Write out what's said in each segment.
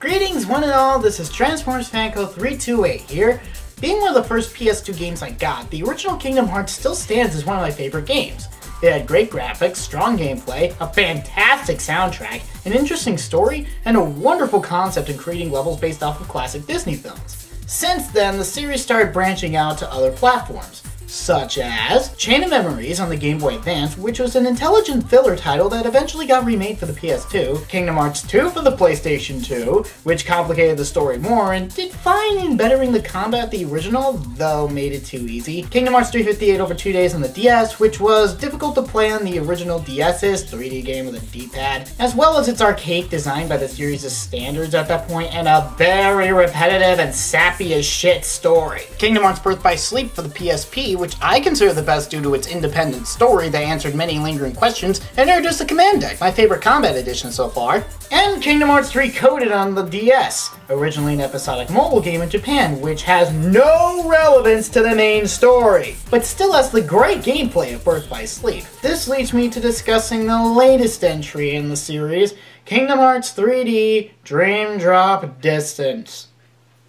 Greetings one and all, this is Transformers Fanco 328 here. Being one of the first PS2 games I got, the original Kingdom Hearts still stands as one of my favorite games. It had great graphics, strong gameplay, a fantastic soundtrack, an interesting story, and a wonderful concept in creating levels based off of classic Disney films. Since then, the series started branching out to other platforms, such as Chain of Memories on the Game Boy Advance, which was an intelligent filler title that eventually got remade for the PS2, Kingdom Hearts 2 for the PlayStation 2, which complicated the story more and did fine in bettering the combat of the original, though made it too easy, Kingdom Hearts 358 over 2 days on the DS, which was difficult to play on the original DS's 3D game with a D-pad, as well as its arcade design by the series' standards at that point, and a very repetitive and sappy as shit story. Kingdom Hearts Birth by Sleep for the PSP, which I consider the best due to its independent story that answered many lingering questions and introduced the command deck, my favorite combat edition so far, and Kingdom Hearts 3 Coded on the DS, originally an episodic mobile game in Japan, which has no relevance to the main story, but still has the great gameplay of Birth by Sleep. This leads me to discussing the latest entry in the series, Kingdom Hearts 3D Dream Drop Distance.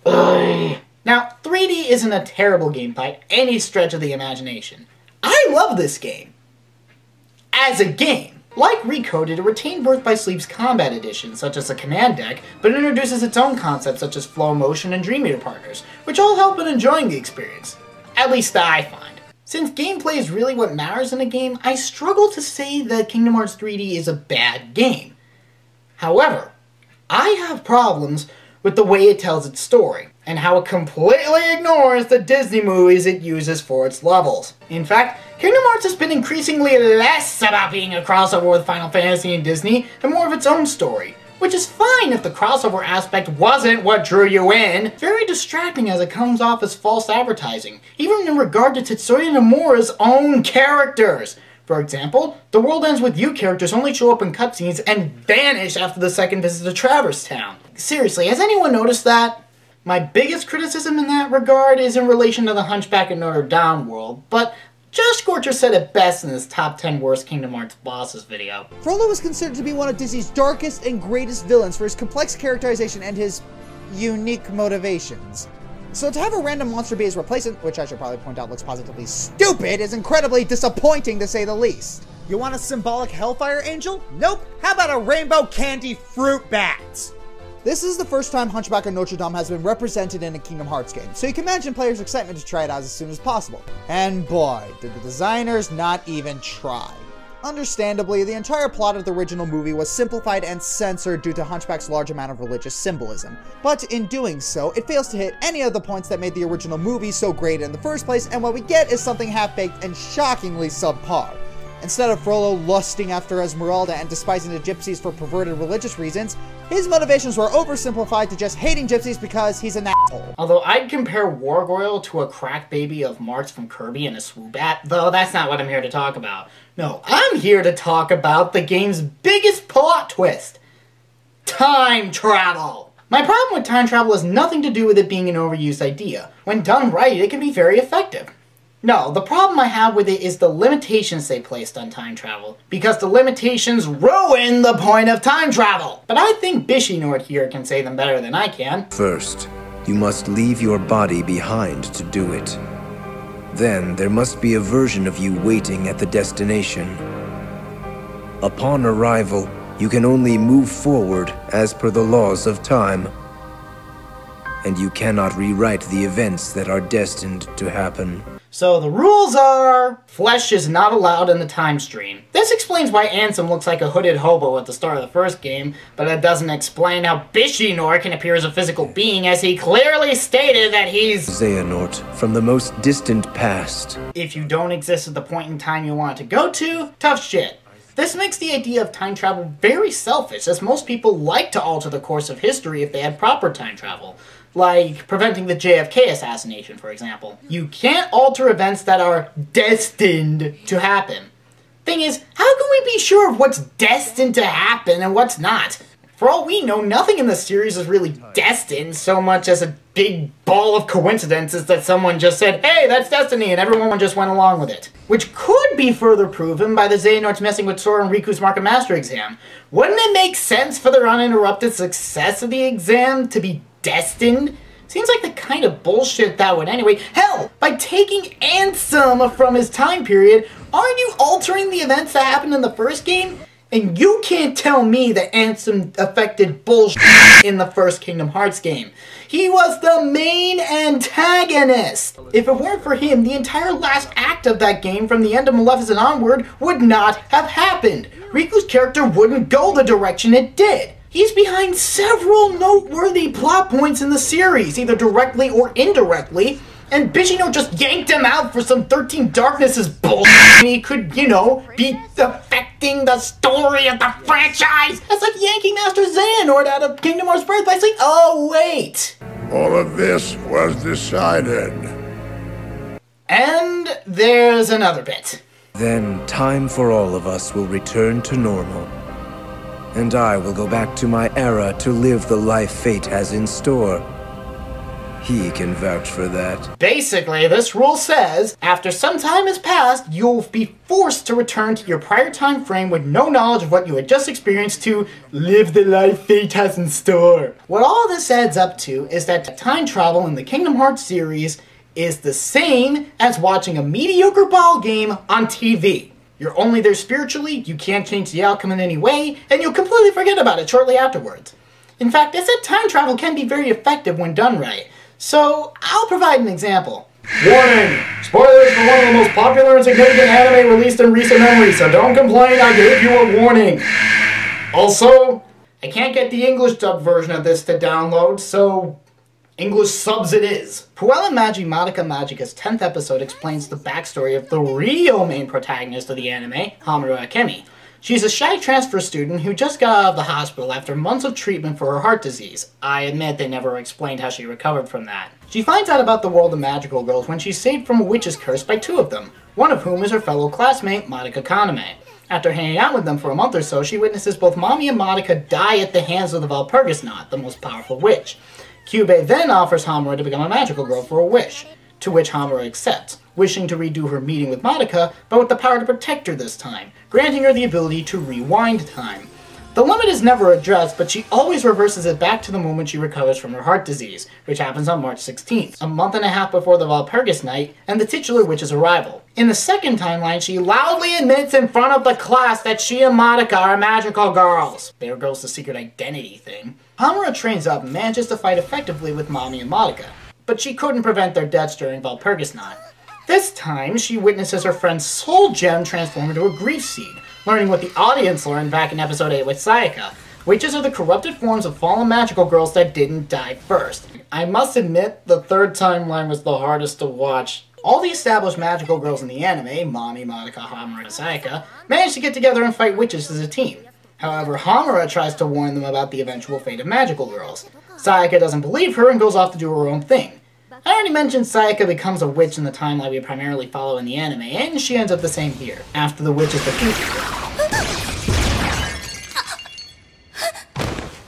Ugh. Now, 3D isn't a terrible game by any stretch of the imagination. I love this game. As a game. Like Recoded, it retained Birth by Sleep's combat edition, such as the command deck, but it introduces its own concepts such as flow motion and Dream Eater partners, which all help in enjoying the experience. At least I find. Since gameplay is really what matters in a game, I struggle to say that Kingdom Hearts 3D is a bad game. However, I have problems with the way it tells its story, and how it completely ignores the Disney movies it uses for its levels. In fact, Kingdom Hearts has been increasingly less about being a crossover with Final Fantasy and Disney, and more of its own story. Which is fine if the crossover aspect wasn't what drew you in. Very distracting as it comes off as false advertising, even in regard to Tetsuya Nomura's own characters. For example, The World Ends With You characters only show up in cutscenes and vanish after the second visit to Traverse Town. Seriously, has anyone noticed that? My biggest criticism in that regard is in relation to the Hunchback of Notre Dame world, but Josh Scorcher said it best in his top 10 worst Kingdom Hearts bosses video. Frollo is considered to be one of Disney's darkest and greatest villains for his complex characterization and his unique motivations. So to have a random monster be his replacement, which I should probably point out looks positively stupid, is incredibly disappointing to say the least. You want a symbolic Hellfire Angel? Nope. How about a rainbow candy fruit bat? This is the first time Hunchback of Notre Dame has been represented in a Kingdom Hearts game, so you can imagine players' excitement to try it out as soon as possible. And boy, did the designers not even try. Understandably, the entire plot of the original movie was simplified and censored due to Hunchback's large amount of religious symbolism. But in doing so, it fails to hit any of the points that made the original movie so great in the first place, and what we get is something half-baked and shockingly subpar. Instead of Frollo lusting after Esmeralda and despising the gypsies for perverted religious reasons, his motivations were oversimplified to just hating gypsies because he's an asshole. Although I'd compare Wargoyle to a crack baby of Marks from Kirby and a Swoobat, though that's not what I'm here to talk about. No, I'm here to talk about the game's biggest plot twist. Time travel! My problem with time travel has nothing to do with it being an overused idea. When done right, it can be very effective. No, the problem I have with it is the limitations they placed on time travel, because the limitations ruin the point of time travel! But I think Bishinord here can say them better than I can. First, you must leave your body behind to do it. Then, there must be a version of you waiting at the destination. Upon arrival, you can only move forward as per the laws of time. And you cannot rewrite the events that are destined to happen. So the rules are, flesh is not allowed in the time stream. This explains why Ansem looks like a hooded hobo at the start of the first game, but it doesn't explain how Bishinor can appear as a physical being, as he clearly stated that he's Xehanort from the most distant past. If you don't exist at the point in time you want to go to, tough shit. This makes the idea of time travel very selfish, as most people like to alter the course of history if they had proper time travel. Like preventing the JFK assassination, for example. You can't alter events that are destined to happen. Thing is, how can we be sure of what's destined to happen and what's not? For all we know, nothing in the series is really destined so much as a big ball of coincidences that someone just said, hey, that's destiny, and everyone just went along with it. which could be further proven by the Xehanorts messing with Sora and Riku's Mark of Master exam. Wouldn't it make sense for their uninterrupted success of the exam to be destined? Seems like the kind of bullshit that would anyway. Hell, by taking Ansem from his time period, aren't you altering the events that happened in the first game? And you can't tell me that Ansem affected bullshit in the first Kingdom Hearts game. He was the main antagonist! If it weren't for him, the entire last act of that game from the end of Maleficent onward would not have happened. Riku's character wouldn't go the direction it did. He's behind several noteworthy plot points in the series, either directly or indirectly, and Bishino just yanked him out for some 13 Darknesses bullshit. And he could, you know, be affecting the story of the franchise. That's like yanking Master Xehanort out of Kingdom Hearts Birth by saying, oh wait. All of this was decided. And there's another bit. Then time for all of us will return to normal. And I will go back to my era to live the life fate has in store. He can vouch for that. Basically, this rule says, after some time has passed, you'll be forced to return to your prior time frame with no knowledge of what you had just experienced to live the life fate has in store. What all this adds up to is that time travel in the Kingdom Hearts series is the same as watching a mediocre ball game on TV. You're only there spiritually, you can't change the outcome in any way, and you'll completely forget about it shortly afterwards. In fact, I said time travel can be very effective when done right. So, I'll provide an example. Warning! Spoilers for one of the most popular and significant anime released in recent memory, so don't complain, I gave you a warning. Also, I can't get the English dub version of this to download, so English subs it is. Puella Magi Madoka Magica's 10th episode explains the backstory of the real main protagonist of the anime, Hamura Akemi. She's a shy transfer student who just got out of the hospital after months of treatment for her heart disease. I admit they never explained how she recovered from that. She finds out about the world of magical girls when she's saved from a witch's curse by two of them, one of whom is her fellow classmate, Madoka Kaname. After hanging out with them for a month or so, she witnesses both Mami and Madoka die at the hands of the Valpurgis Knot, the most powerful witch. Kyubey then offers Hamura to become a magical girl for a wish, to which Hamura accepts, wishing to redo her meeting with Madoka, but with the power to protect her this time, granting her the ability to rewind time. The limit is never addressed, but she always reverses it back to the moment she recovers from her heart disease, which happens on March 16th, a month and a half before the Valpurgis Night and the titular witch's arrival. In the second timeline, she loudly admits in front of the class that she and Madoka are magical girls. There goes the secret identity thing. Hamura trains up and manages to fight effectively with Mami and Madoka, but she couldn't prevent their deaths during Valpurgis Knot. This time, she witnesses her friend's soul gem transform into a grief seed, learning what the audience learned back in episode 8 with Sayaka. Witches are the corrupted forms of fallen magical girls that didn't die first. I must admit, the third timeline was the hardest to watch. All the established magical girls in the anime, Mami, Madoka, Hamura, and Sayaka, managed to get together and fight witches as a team. However, Hamura tries to warn them about the eventual fate of magical girls. Sayaka doesn't believe her and goes off to do her own thing. I already mentioned Sayaka becomes a witch in the timeline we primarily follow in the anime, and she ends up the same here, after the witch is defeated.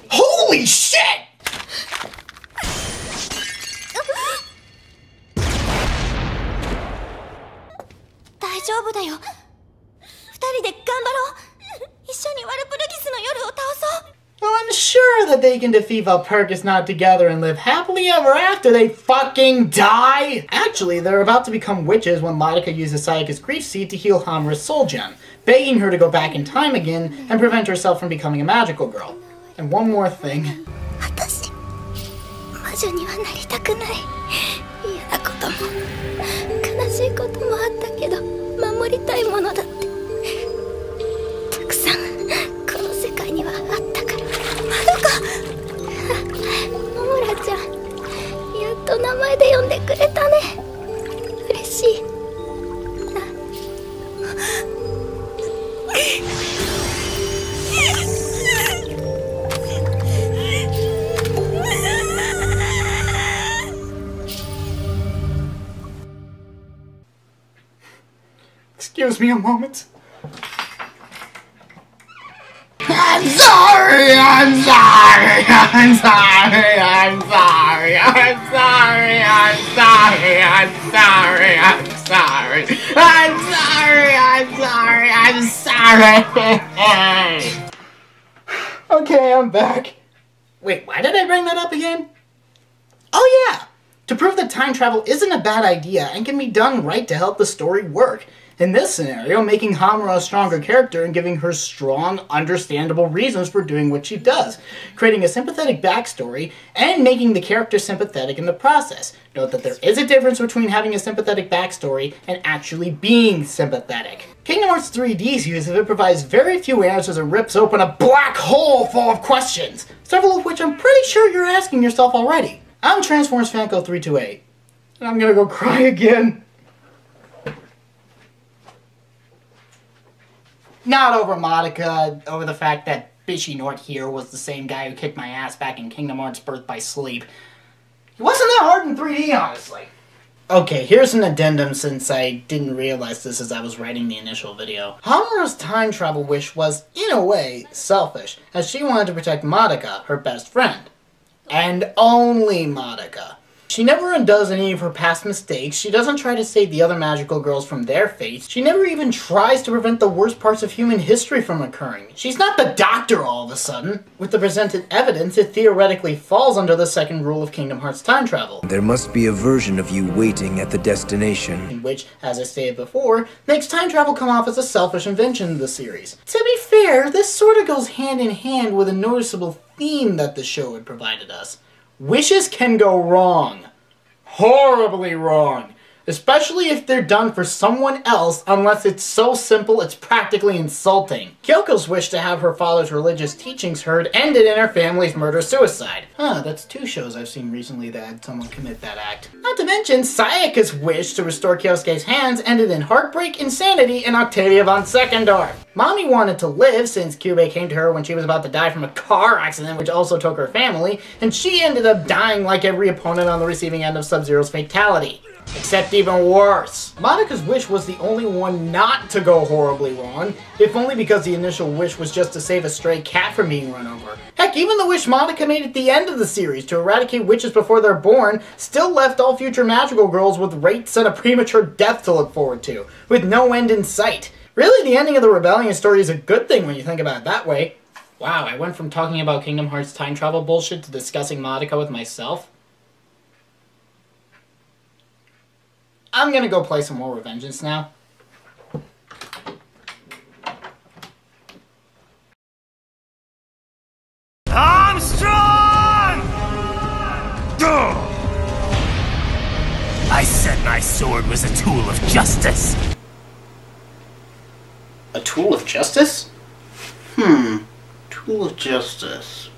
Holy shit! Well, I'm sure that they can defeat Valpurgis Knot together and live happily ever after they fucking die! Actually, they're about to become witches when Madoka uses Sayaka's grief seed to heal Hamura's soul gem, begging her to go back in time again and prevent herself from becoming a magical girl. And one more thing. Excuse me a moment. I'm sorry! I'm sorry, I'm sorry, I'm sorry, I'm sorry, I'm sorry, I'm sorry, I'm sorry, I'm sorry. Okay, I'm back. Wait, why did I bring that up again? Oh yeah! To prove that time travel isn't a bad idea and can be done right to help the story work. In this scenario, making Hamura a stronger character and giving her strong, understandable reasons for doing what she does, creating a sympathetic backstory, and making the character sympathetic in the process. Note that there is a difference between having a sympathetic backstory and actually being sympathetic. Kingdom Hearts 3D's use of it provides very few answers and rips open a black hole full of questions, several of which I'm pretty sure you're asking yourself already. I'm Transformers Fanco 328, and I'm gonna go cry again. Not over Madoka, over the fact that Bishy Nort here was the same guy who kicked my ass back in Kingdom Hearts Birth by Sleep. It wasn't that hard in 3D, honestly. Okay, here's an addendum since I didn't realize this as I was writing the initial video. Hamura's time travel wish was, in a way, selfish, as she wanted to protect Madoka, her best friend. And only Madoka. She never undoes any of her past mistakes, she doesn't try to save the other magical girls from their fates, she never even tries to prevent the worst parts of human history from occurring. She's not the Doctor all of a sudden. With the presented evidence, it theoretically falls under the second rule of Kingdom Hearts time travel. There must be a version of you waiting at the destination. Which, as I stated before, makes time travel come off as a selfish invention in the series. To be fair, this sort of goes hand in hand with a noticeable theme that the show had provided us. Wishes can go wrong. Horribly wrong. Especially if they're done for someone else, unless it's so simple it's practically insulting. Kyoko's wish to have her father's religious teachings heard ended in her family's murder-suicide. That's 2 shows I've seen recently that had someone commit that act. Not to mention, Sayaka's wish to restore Kyosuke's hands ended in heartbreak, insanity, and Octavia von Sekendorf. Mommy wanted to live since Kyubey came to her when she was about to die from a car accident which also took her family, and she ended up dying like every opponent on the receiving end of Sub-Zero's fatality. Except even worse. Madoka's wish was the only one not to go horribly wrong, if only because the initial wish was just to save a stray cat from being run over. Heck, even the wish Madoka made at the end of the series to eradicate witches before they're born still left all future magical girls with rapes and a premature death to look forward to, with no end in sight. Really, the ending of the Rebellion story is a good thing when you think about it that way. Wow, I went from talking about Kingdom Hearts time travel bullshit to discussing Madoka with myself. I'm gonna go play some more Revengeance now. I'm strong! I said my sword was a tool of justice. A tool of justice? Tool of justice.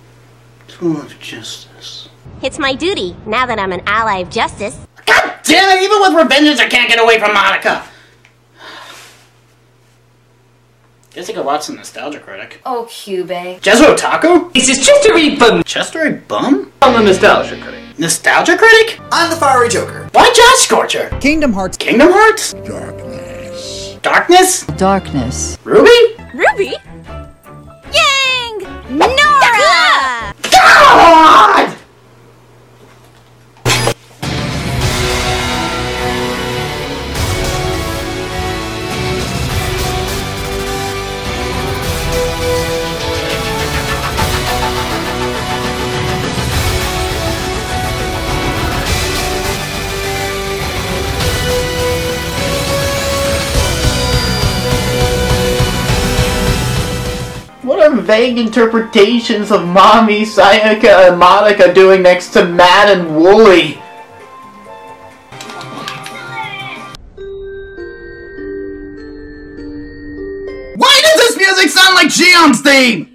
Tool of justice. It's my duty, now that I'm an ally of justice. God damn it, even with Revengeance I can't get away from Madoka! Guess I could watch some Nostalgia Critic. Oh, Kyubey. Jezu Otaku? This is Chestery Bum. Chestery Bum? I'm the Nostalgia Critic. Nostalgia Critic? I'm the Fiery Joker. Why Josh Scorcher? Kingdom Hearts. Kingdom Hearts? Darkness. Darkness? Darkness. Ruby? Ruby? Yang! Nora! God! What are vague interpretations of Mommy, Sayaka, and Madoka doing next to Matt and Wooly? Why does this music sound like Xion's theme?